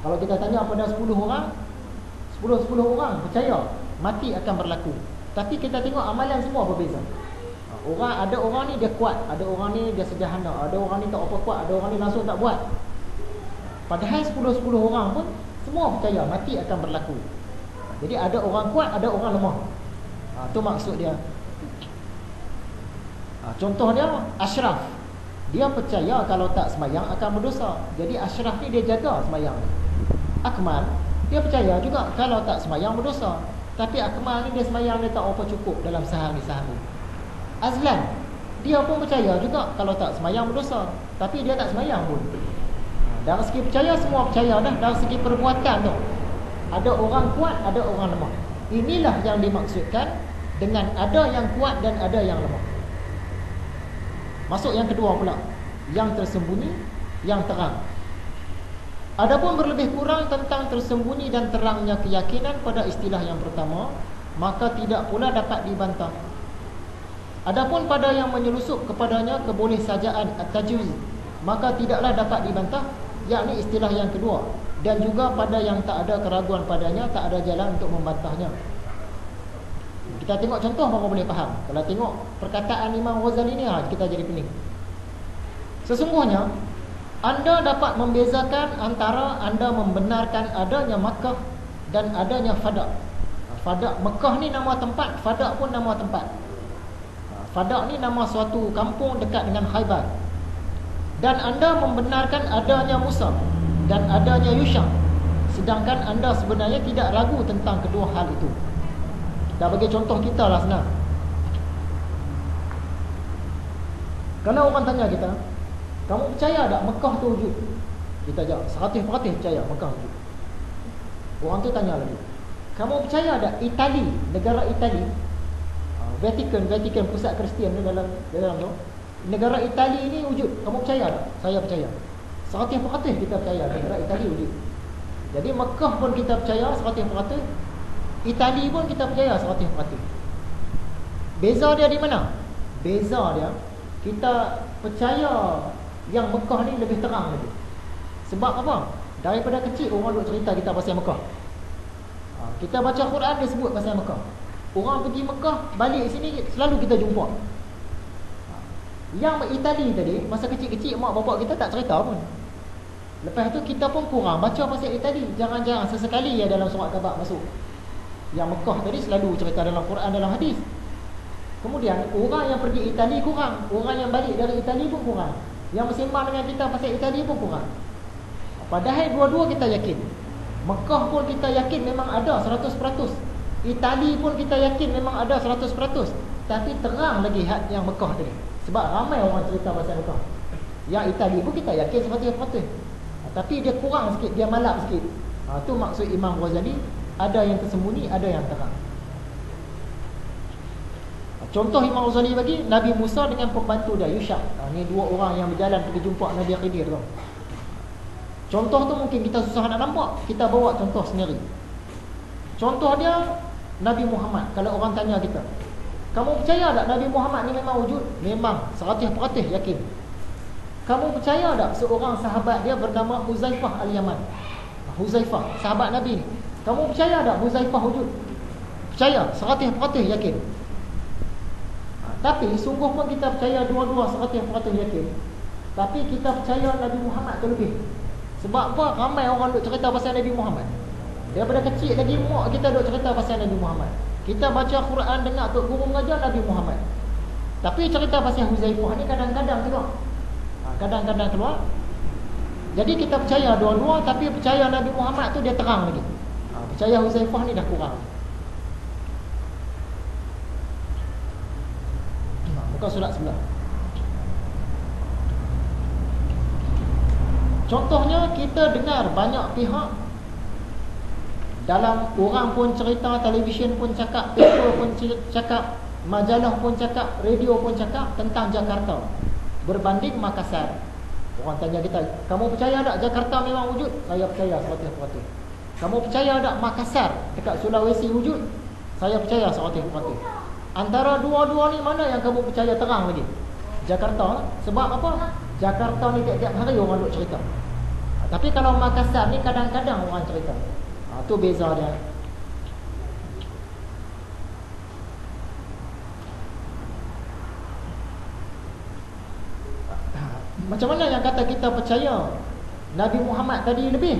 Kalau kita tanya pada 10 orang, 10 orang percaya mati akan berlaku. Tapi kita tengok amalan semua berbeza. Ada orang ni dia kuat, ada orang ni dia sederhana, ada orang ni tak apa kuat, ada orang ni langsung tak buat. Padahal 10 orang pun semua percaya mati akan berlaku. Jadi ada orang kuat, ada orang lemah. Tu maksud dia. Contoh dia Ashraf. Dia percaya kalau tak sembahyang akan berdosa. Jadi Ashraf ni dia jaga sembahyang ni. Akmal dia percaya juga kalau tak sembahyang berdosa. Tapi Akmal ni dia sembahyang dia tak apa cukup dalam sehari-sehari. Azlan dia pun percaya juga kalau tak sembahyang berdosa. Tapi dia tak sembahyang pun. Dari segi percaya semua percaya dah. Dari segi perbuatan tu ada orang kuat, ada orang lemah. Inilah yang dimaksudkan dengan ada yang kuat dan ada yang lemah. Masuk yang kedua pula, yang tersembunyi, yang terang. Adapun berlebih kurang tentang tersembunyi dan terangnya keyakinan pada istilah yang pertama, maka tidak pula dapat dibantah. Adapun pada yang menyelusup kepadanya kebolehsajaan at-tajwiz, maka tidaklah dapat dibantah, yakni istilah yang kedua. Dan juga pada yang tak ada keraguan padanya, tak ada jalan untuk membantahnya. Kita tengok contoh baru boleh faham. Kalau tengok perkataan Imam Ghazali ni, kita jadi pening. Sesungguhnya anda dapat membezakan antara anda membenarkan adanya Makkah dan adanya Fadak. Fadak, Mekah ni nama tempat, Fadak pun nama tempat. Fadak ni nama suatu kampung dekat dengan Khaybar. Dan anda membenarkan adanya Musa dan adanya Yusha, sedangkan anda sebenarnya tidak ragu tentang kedua hal itu. Dah bagi contoh kita lah senang. Kalau orang tanya kita, kamu percaya tak Mekah tu wujud? Kita jawab 100% percaya Mekah wujud. Orang tu tanya lagi, kamu percaya tak Itali, negara Itali, Vatican pusat Kristian ni dalam tu, negara Itali ni wujud, kamu percaya tak? Saya percaya. 100% kita percaya negara Itali wujud. Jadi Mekah pun kita percaya 100%, Itali pun kita percaya 100%. Beza dia di mana? Beza dia, kita percaya yang Mekah ni lebih terang lagi. Sebab apa? Daripada kecil orang duk cerita kita pasal Mekah. Kita baca Quran dia sebut pasal Mekah. Orang pergi Mekah, balik sini selalu kita jumpa. Yang Itali tadi, masa kecil-kecil mak bapak kita tak cerita pun. Lepas tu kita pun kurang baca pasal Itali. Jarang-jarang sesekali ya dalam surat khabar masuk. Yang Mekah tadi selalu cerita dalam Quran, dalam hadis. Kemudian orang yang pergi Itali kurang, orang yang balik dari Itali pun kurang. Yang bersembang dengan kita pasal Itali pun kurang. Padahal dua-dua kita yakin. Mekah pun kita yakin memang ada 100%. Itali pun kita yakin memang ada 100%. Tapi terang lagi had yang Mekah tadi. Sebab ramai orang cerita pasal Mekah. Yang Itali pun kita yakin 100%. Tapi dia kurang sikit, dia malap sikit. Tu maksud Imam Ghazali, ada yang tersembunyi, ada yang terang. Contoh Imam Ghazali bagi Nabi Musa dengan pembantu dia Yusha. Ni dua orang yang berjalan pergi jumpa Nabi Khidir tu. Contoh tu mungkin kita susah nak nampak, kita bawa contoh sendiri. Contoh dia Nabi Muhammad. Kalau orang tanya kita, kamu percaya tak Nabi Muhammad ni memang wujud? Memang 100% yakin. Kamu percaya tak seorang sahabat dia bernama Huzaifah Al-Yaman? Huzaifah, sahabat Nabi ni. Kamu percaya tak Huzaifah wujud? Percaya, 100% yakin. Tapi sungguh pun kita percaya dua-dua 100% yakin. Tapi kita percaya Nabi Muhammad tu lebih. Sebab apa? Ramai orang duk cerita pasal Nabi Muhammad. Daripada kecil lagi mak kita duk cerita pasal Nabi Muhammad. Kita baca Quran, dengar tok guru mengajar Nabi Muhammad. Tapi cerita pasal Huzaifah ni kadang-kadang keluar. Kadang-kadang keluar. Jadi kita percaya dua-dua, tapi percaya Nabi Muhammad tu dia terang lagi. Percaya Huzaifah ni dah kurang. Buka surat sebelah. Contohnya kita dengar banyak pihak, dalam orang pun cerita, televisyen pun cakap, paper pun cakap, majalah pun cakap, radio pun cakap tentang Jakarta berbanding Makassar. Orang tanya kita, kamu percaya tak Jakarta memang wujud? Saya percaya 100%. Kamu percaya tak Makassar dekat Sulawesi wujud? Saya percaya 100%. Antara dua-dua ni mana yang kamu percaya terang lagi? Jakarta. Sebab apa? Jakarta ni tiap-tiap hari orang duk cerita. Tapi kalau Makassar ni kadang-kadang orang cerita. Tu beza dia. Macam mana yang kata kita percaya Nabi Muhammad tadi lebih?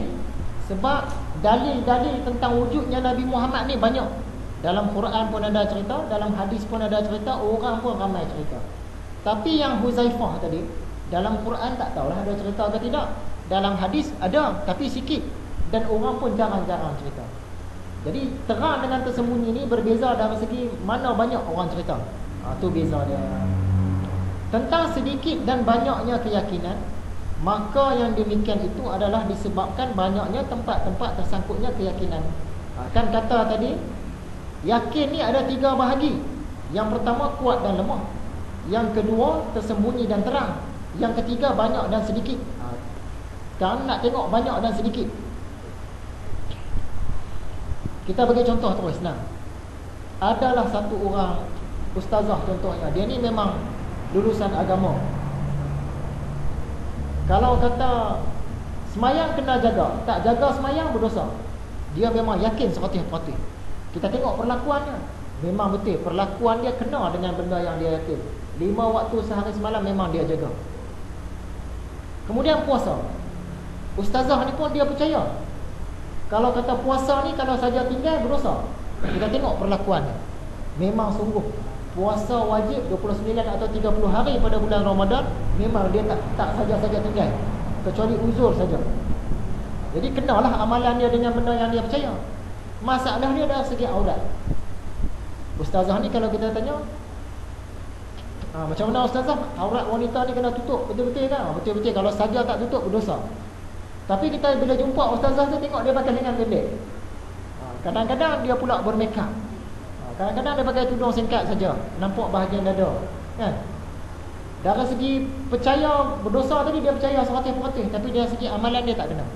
Sebab dalil-dalil tentang wujudnya Nabi Muhammad ni banyak. Dalam Quran pun ada cerita, dalam hadis pun ada cerita, orang pun ramai cerita. Tapi yang Huzaifah tadi, dalam Quran tak tahulah ada cerita ke tidak. Dalam hadis ada, tapi sikit. Dan orang pun jarang-jarang cerita. Jadi terang dengan tersembunyi ni berbeza dari segi mana banyak orang cerita. Tu beza dia. Tentang sedikit dan banyaknya keyakinan, maka yang demikian itu adalah disebabkan banyaknya tempat-tempat tersangkutnya keyakinan. Kan kata tadi, yakin ni ada 3 bahagi. Yang pertama kuat dan lemah. Yang kedua tersembunyi dan terang. Yang ketiga banyak dan sedikit. Sekarang nak tengok banyak dan sedikit. Kita bagi contoh terus senang. Adalah satu orang ustazah contohnya, dia ni memang lulusan agama. Kalau kata semayang kena jaga, tak jaga semayang berdosa. Dia memang yakin 100%. Kita tengok perlakuannya, memang betul perlakuan dia kena dengan benda yang dia yakin. 5 waktu sehari semalam memang dia jaga. Kemudian puasa, ustazah ni pun dia percaya. Kalau kata puasa ni kalau saja tinggal berdosa. Kita tengok perlakuannya, memang sungguh puasa wajib 29 atau 30 hari pada bulan Ramadan, memang dia tak saja-saja tinggal, kecuali uzur saja. Jadi kenalah amalan dia dengan benda yang dia percaya. Masalah dia dari segi aurat. Ustazah ni kalau kita tanya, macam mana ustazah, aurat wanita ni kena tutup betul-betul kan? Betul-betul, kalau saja tak tutup berdosa. Tapi kita bila jumpa ustazah tu, tengok dia pakai lengan pendek. Kadang-kadang dia pula bermakeup. Kadang-kadang dia pakai tudung singkat saja, nampak bahagian dada, kan? Dari segi percaya berdosa tadi dia percaya 100%, tapi dari segi amalan dia tak kena.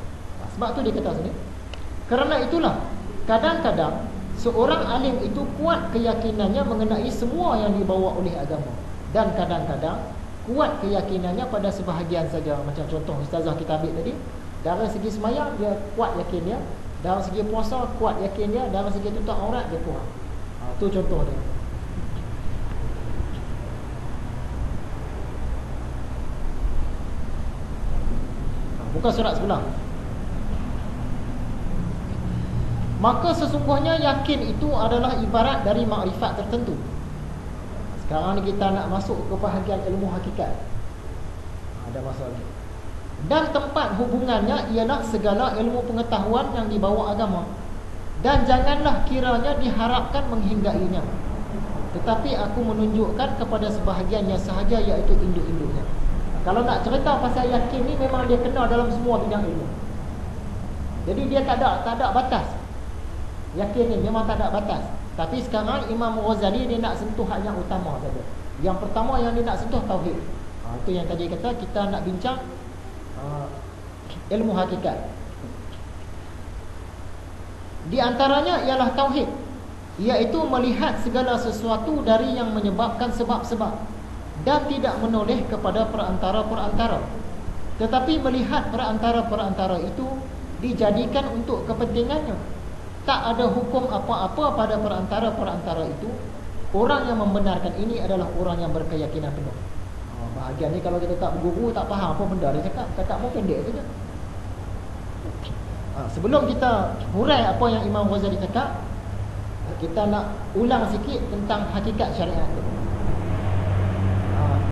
Sebab tu dia kata sini, kerana itulah kadang-kadang seorang alim itu kuat keyakinannya mengenai semua yang dibawa oleh agama, dan kadang-kadang kuat keyakinannya pada sebahagian saja. Macam contoh ustazah kita ambil tadi, dari segi semayang dia kuat yakin dia, dari segi puasa kuat yakin dia, dari segi tutup aurat dia kurang. Tu contoh dia. Buka surat sebelah. Maka sesungguhnya yakin itu adalah ibarat dari makrifat tertentu. Sekarang ni kita nak masuk ke bahagian ilmu hakikat. Ada masalah. Dan tempat hubungannya ialah segala ilmu pengetahuan yang dibawa agama. Dan janganlah kiranya diharapkan menghinggainya, tetapi aku menunjukkan kepada sebahagiannya sahaja, iaitu induk-induknya. Kalau nak cerita pasal yakin ni, memang dia kena dalam semua bidang ilmu. Jadi dia tak ada batas. Yakin ni memang tak ada batas. Tapi sekarang Imam Ghazali dia nak sentuh hal yang utama saja. Yang pertama yang dia nak sentuh tauhid. Itu yang tadi kata kita nak bincang ilmu hakikat. Di antaranya ialah tauhid, iaitu melihat segala sesuatu dari yang menyebabkan sebab-sebab dan tidak menoleh kepada perantara-perantara, tetapi melihat perantara-perantara itu dijadikan untuk kepentingannya. Tak ada hukum apa-apa pada perantara-perantara itu. Orang yang membenarkan ini adalah orang yang berkeyakinan penuh. Bahagian ni kalau kita tak berguru, tak faham apa benda dia cakap pun pendek saja. Sebelum kita hurai apa yang Imam Ghazali cakap, kita nak ulang sikit tentang hakikat syariat tu.